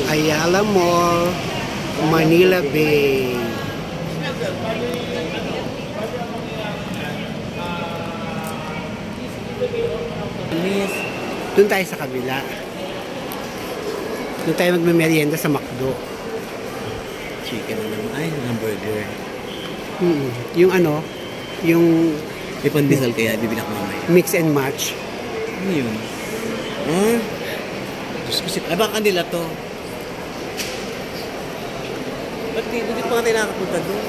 Ayala Mall, Manila Bay. Doon tayo sa kabila. Doon tayo magme-merienda sa McDo. Chicken na naman. Ay, hamburger. Yung ano, yung May pandesal kaya, bibili ako mamaya. mix and match. Ano yun? Huh? Diyos ko, ay baka nila to. Ba't hindi pa tayo nakakapunta doon?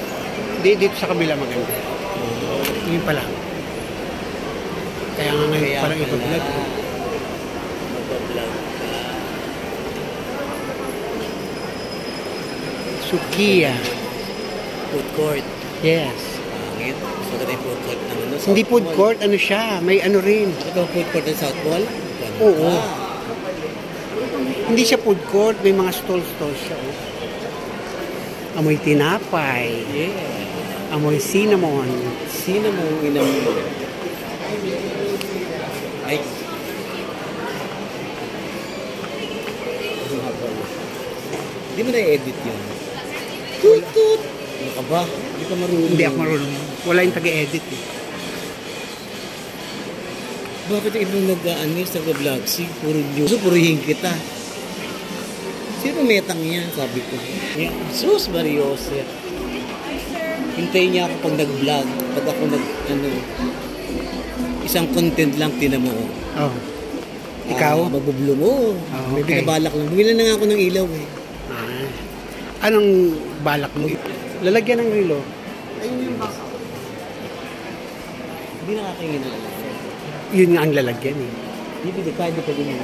Hindi, dito sa kabila maganda. Yun pala. Kaya nga ngayon parang ipa-vlog. Mag-vlog ka. Sukiya. Food court. Yes. Pangit. Gusto ka tayo food court ng ano? Hindi food court, ano siya, may ano rin. Ito food court ng South Mall? Oo. Hindi siya food court, may mga stall siya. Oh. Amoy tinapay. Yeah. Amoy cinnamon. Cinnamon inam. Ay. Hindi mo na-edit yun. Tut! Ano ka ba? Hindi ka marunong. Hindi ako marunong. Wala yung taga-edit eh. Bakit yung ibang nag-aanis, nag-vlog? Puro news. Purihin kita. Sino metang yan? Sabi ko. Yeah. Sus, Mariose. Hintayin niya ako pag nag-vlog. Pag ako isang content lang tinamo. Oh. Ikaw? Mabublo mo. May okay. binabalak lang. Bumila na nga ako ng ilaw eh. Anong balak mo? Lalagyan ng relo. Ayun yung baka. Hindi nakakingin na lang. Yun nga ang lalagyan eh. Hindi pa din yun.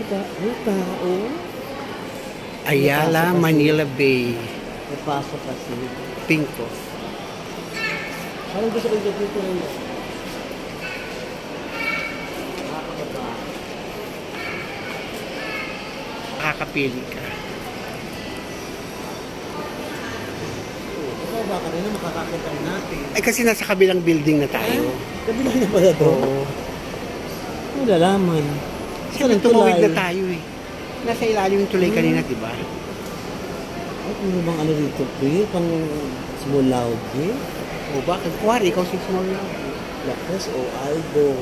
Ano tao? Ayala, Manila Bay. Napasok kasi. Pinko. Parang gusto ko dito rin. Makakapili ka. Ikaw baka rin na makakakita natin. Ay kasi nasa kabilang building na tayo. Kabila na pala to. Oo. Ano lalaman? Siyempre tumawid na tayo eh. Nasa ilalim yung tulay kanina, di ba? Ay, ano bang ano dito? Pang small loud eh? O bakit? Kuwari, ikaw si small lang. Lakas o Aldo.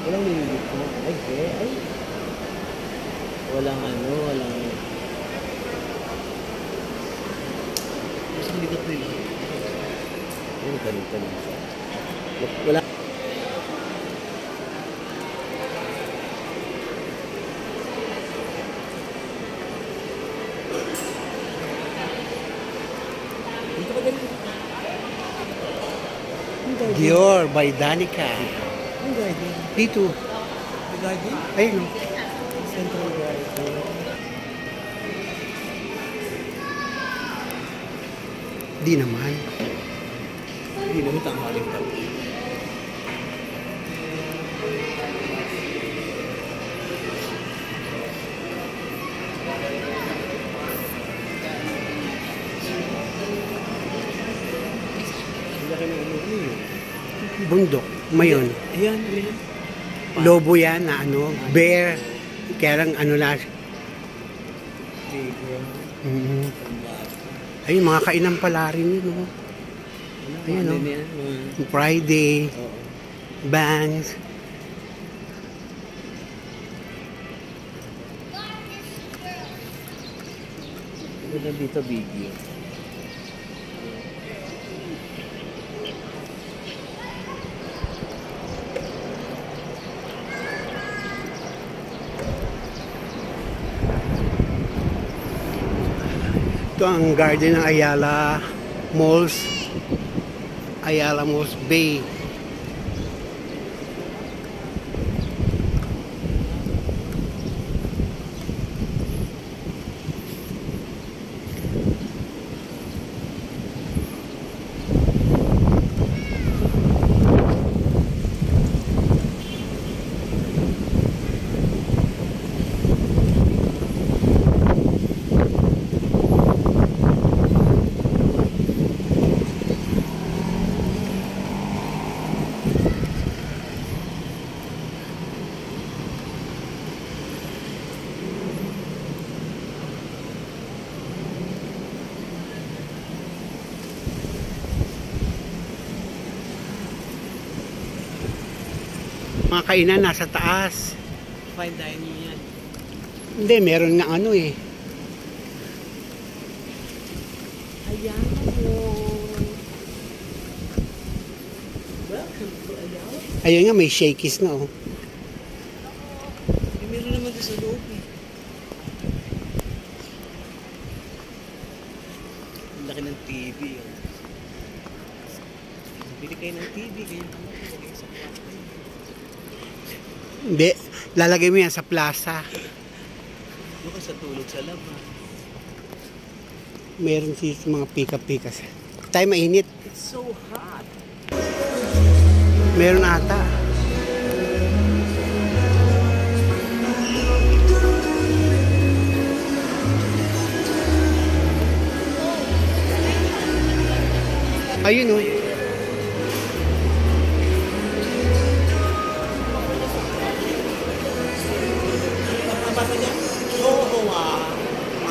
Walang nililip mo. Ay. Walang walang... Gusto ko dito eh. Ano ganito lang siya? Wala. Dito pa ganito. Dior by Danica. Ang garden. Dito. Ang garden? Ayun. Central garden. Di naman. Hindi naman tanghaling tabi. Bundok. Mayon. Ayan. Lobo yan na ano. Bear. Kaya lang ano lang. Ayun, mga kainan pala rin yun. Oh. Ayun, oh. Friday. Bangs. Ito dito video. Ito ang garden ng Ayala Malls. Ayala Malls Bay. Mga kainan nasa taas. Fine dining yan. Hindi, meron nga ano eh. Ayan mo. Welcome to Ayaw. Ayun nga, may shakies na oh. Meron naman doon sa loob eh. Ang laki ng TV. Oh. Bili kayo ng TV, ganyan ka mo. Sa kwarto. Hindi, lalagay mo yan sa plaza. Doon ka sa tulog sa labas. Meron siya mga pika-pikas. Tayo mainit. It's so hot. Meron ata. Ayun oh.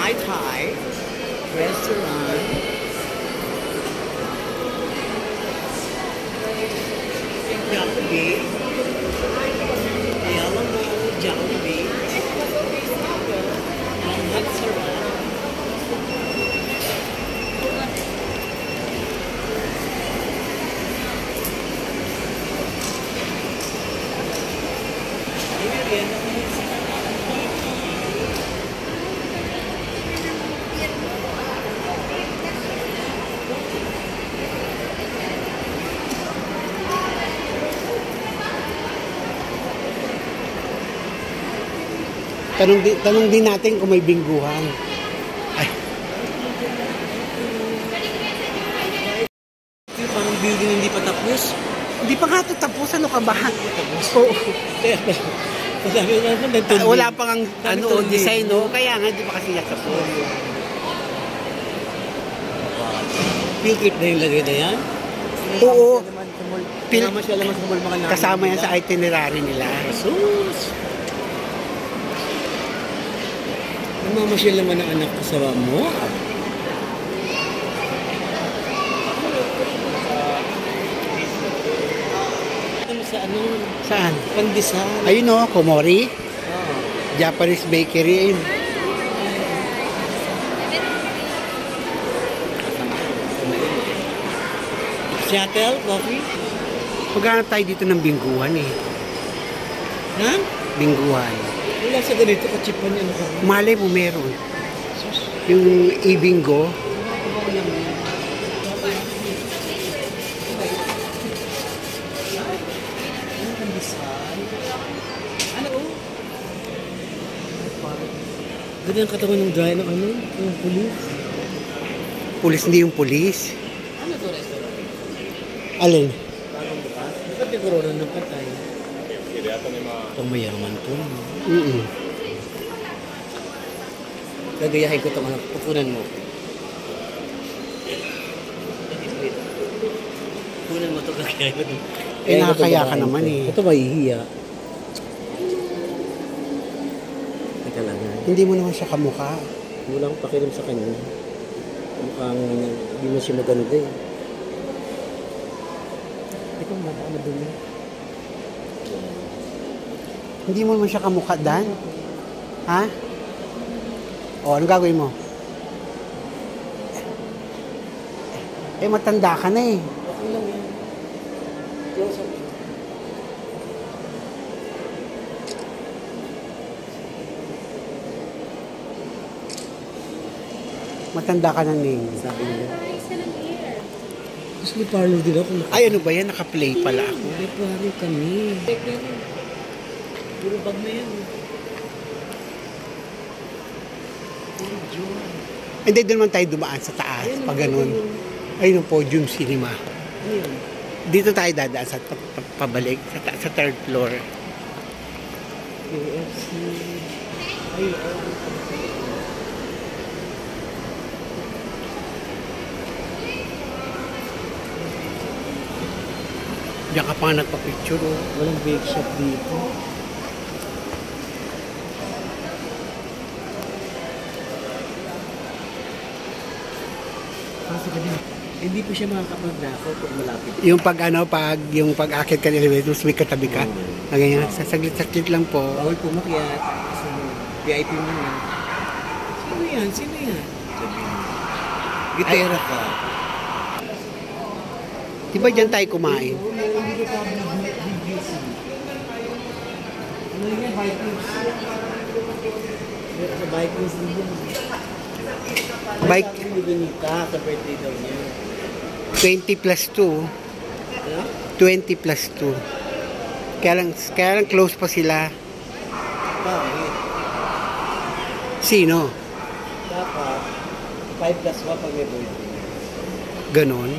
Mai Tai restaurant. Jollibee. Ayan mo, Jollibee. Ang hot sarap. Tanong din natin kung may bingguhan. Ay, Parang building hindi pa tapos. hindi pa nga ito tapos. Ano ka ba? Tapos. Oo. Sabi ko naman, nagtuloy. Wala pang ang ano, design, no? Kaya nga, hindi pa kasi natapos. Field trip na yung lagay na yan? Oo. Pinama siya naman sa mall mga namin. Kasama yan sa itinerary nila. Jesus! Namamasyal naman ang anak ko sa mo. Ano sa ano? Saan? Pandesal. Ayun o, Komori. Oh. Japanese bakery. Ayun. Shuttle, coffee? Maghanap tayo dito ng bingguhan eh. Ha? Bingguhan. Wala sa ganito, kachipan ano ka. Malay mo meron. Yung ibinggo. Ano oh? Ganyan ang katawan ng dry ng ano? Yung pulis. Pulis, hindi yung pulis. Ano to restaurant? Alin? Parang bukas. Ba't yung corona ng patay? Itong mayaman po. Gagayahin ko itong ano. Pupunan mo. Pupunan mo ito, gagayahin ko ito. Eh, nakakaya ka naman eh. Ito mahihiya. Teka lang ha. Hindi mo naman siya kamukha. Wala akong pakiram sa kanya. Mukhang hindi mo siya maganda eh. Ito mo, ano doon mo? Hindi mo naman siya kamukha, Dan. Ha? O, ano gagawin mo? Eh, matanda ka na eh. Okay lang yan. Close up. Matanda ka na, Ning. Sabi nila. Gusto ni parlor din ako. Ay, ano ba yan? Naka-play pala ako. May parlor kami. Puro bag na yan. Puro joy. Hindi, doon man tayo dumaan sa taas. Pag ganun. Ayun ang Podium Cinema. Ayun. Dito tayo dadaan sa pabalik. Sa third floor. KFC. Ayun. Diyan ka pa nga nagpa-picture. Oh. Walang bake shop dito. Pasok ka din. Hindi po siya makakapag-nakaw pag malapit. Yung pag-akit ka ng elevator, may katabi ka. Ganyan, sasaglit-saglit lang po. Bawal pumakyat. So, VIP mo na. Sino yan? Sino yan? Sabi mo. Gitera ka. Di ba dyan tayo kumain? Ano yan? Vikings. Sa Vikings din yan. Bike, Sabi ni Benita sa birthday daw niya. 20 plus 2. Ano? 20 plus 2. Kaya lang close pa sila. Bakit? Sino? Dapat 5 plus 1 pag may birthday. Ganon.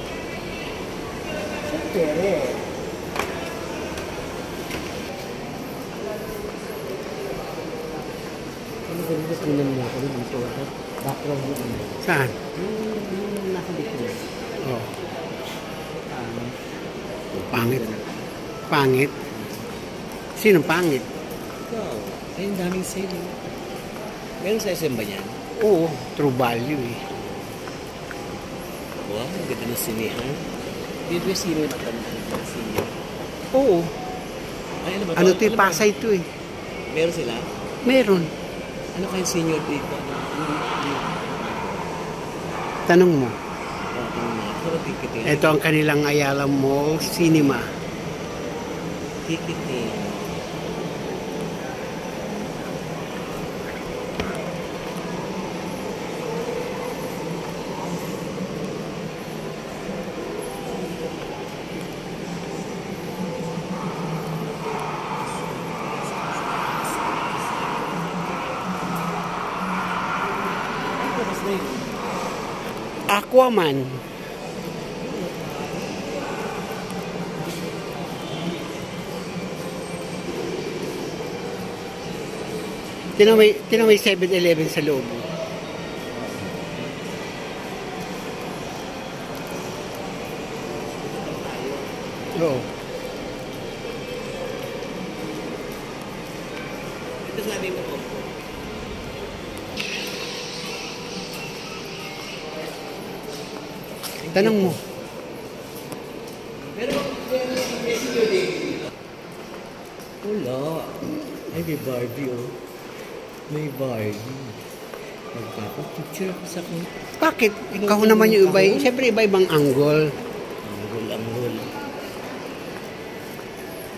Siyempre. Ano ba nito? Tingnan mo ako dito. Background mo. Saan? Yung nasa dito. Oh, pangit. Pangit. Sino pangit? Ikaw. Ay, ang daming sale. Meron sa SM ba yan? Oo, true value eh. Wow, ang ganda ng sinihan. Dito yung sino na ng senior. Oo. Ay, ano ba Ano to yung ba? Pasay to eh. Meron sila? Meron. Ano kayong senior dito? Tanong mo. Puro ticket eh. Ito ang kanilang Ayala Mall Cinema. Ticket eh. Aquaman. Tinaway 7-Eleven sa loob. Oo. Ito sabi mo po. Tanong mo. Pero, wala. Ay, may Barbie oh. May Barbie. Magpapapicture ako sa kanya. Bakit? Ikaw naman yung iba. Siyempre iba-ibang angle. Anggol.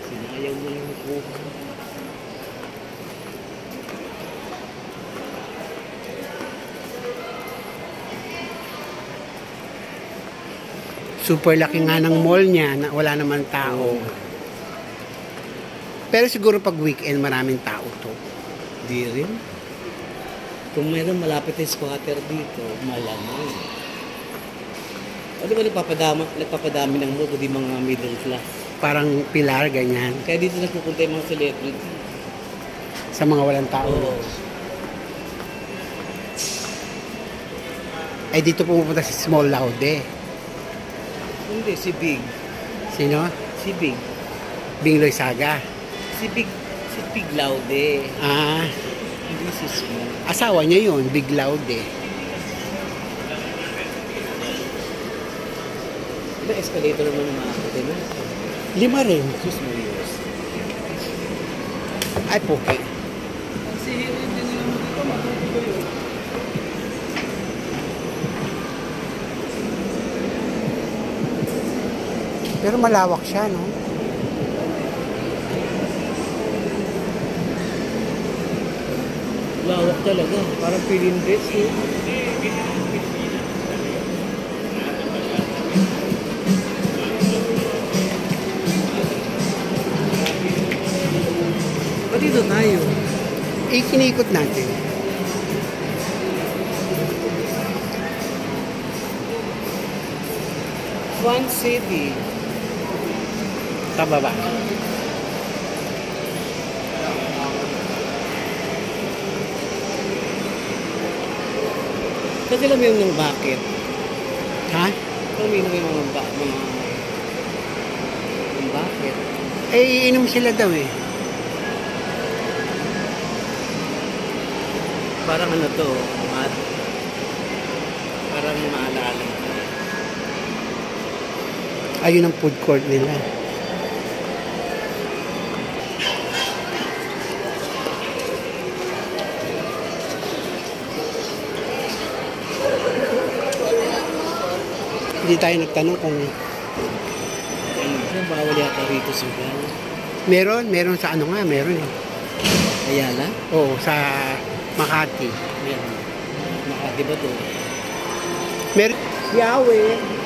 Sinayaw mo lang ako. Super laki nga ng mall niya na wala naman tao. Pero siguro pag weekend maraming tao to. Di rin. Kung meron malapit na squatter dito, malamang. O di ba nagpapadami ng mo, kundi mga middle class. Parang pilar, ganyan. Kaya dito nagpupunta yung mga celebrity. Sa mga walang tao. Oo. Ay dito pumupunta si Small Laude. Hindi, si Big. Sino? Si Big. Bingloy Saga. Si Big Laude. Ah, Hindi si Small. asawa niya yun, Big Laude. Diba escalator naman ng mga kapatid mo? 5 rin. Sus Marios. Ay, puki. Pero malawak siya, no? Lawak talaga. Parang pilindres eh. Ba't dito tayo? Ikinikot natin. One City. Sa baba. Kasi alam mo yung ng bakit. Ha? Alam mo yung mga yung bakit. Eh, iinom sila daw eh. Parang ano to, parang maalala. Ayun ang food court nila. Hindi tayo nagtanong kung Ayun, bawal yata rito sugal. meron sa ano nga, meron eh. Ayala? Oo, sa Makati. Yan. Makati ba to? Meron. Yahweh.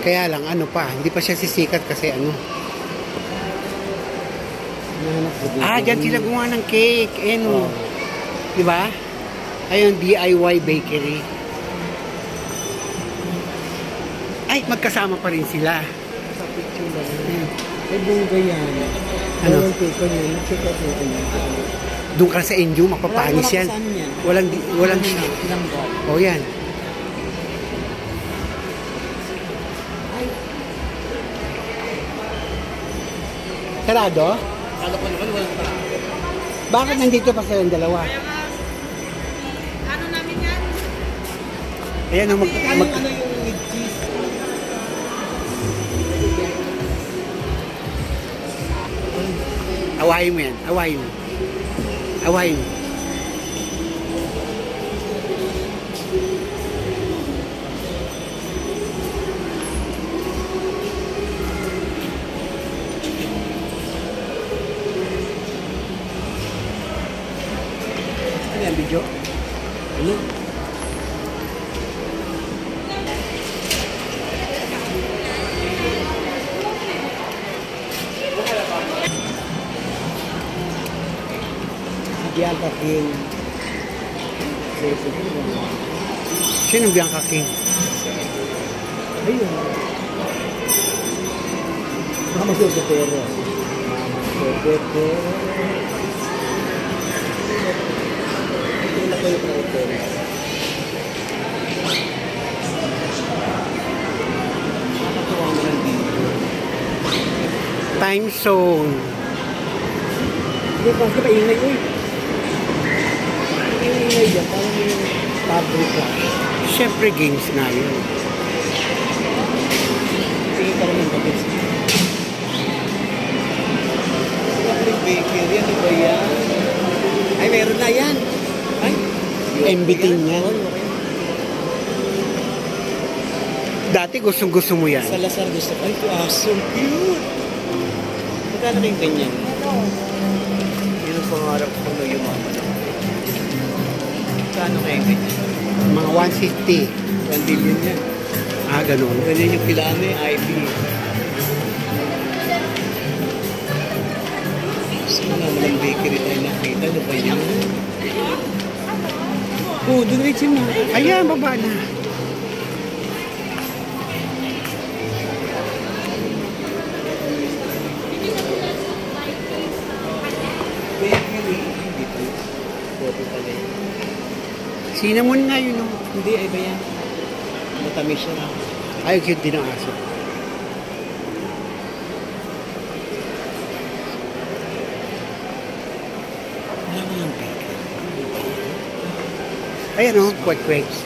Kaya lang, ano pa, hindi pa siya sisikat kasi ano. Dyan sila gumawa ng cake. Ano. Di ba? Ayun, DIY bakery. Ay, magkasama pa rin sila. Sa picture lang. Ay, bungga yan. Ano? Walang paper na. Check out natin yan. Doon ka sa Enjo, mapapanis yan. Walang. Oh, yan. Sarado? Kala ko naman walang tao. Bakit nandito pa silang dalawa? Ano namin yan? Ayan, Ano yung with cheese? awayin mo yan. Awayin mo. Awayin mo. Ano yan, video? Ano? Bianca King. Sino Bianca King? Ayun. Mama Sotero. Ito ko yung protein. Nakakatuwa mo lang dito. Time zone. Hindi pa kasi maingay ko eh. Maingay dyan. Parang yung fabric lang. Siyempre games nga yun. Tingin pa rin ng kapit. Fabric bakery. Ano ba yan? Ay, meron na yan. Ay. MBT yan. Dati gustong-gusto mo yan. Sa Lasar gusto ko. Ay, ito aso. Cute. Magkano rin ganyan? Yun ang pangarap ko na yumaman ako. Kano kayo ganyan? Mga 150. 1 billion yan. Ganun. Ganyan yung pilaan eh, IP. Saan nga walang bakery tayo nakita? Ano ba yan? Oo, doon rin siya mo. Ayan, baba na. Bakery. Hindi pa yun. Photo pala yun. Cinnamon nga yun. Oh. Hindi, ay ba yan? Matamis siya. Ay, cute din ang aso. Wala mo yung bakery. Ayan o, quite grapes.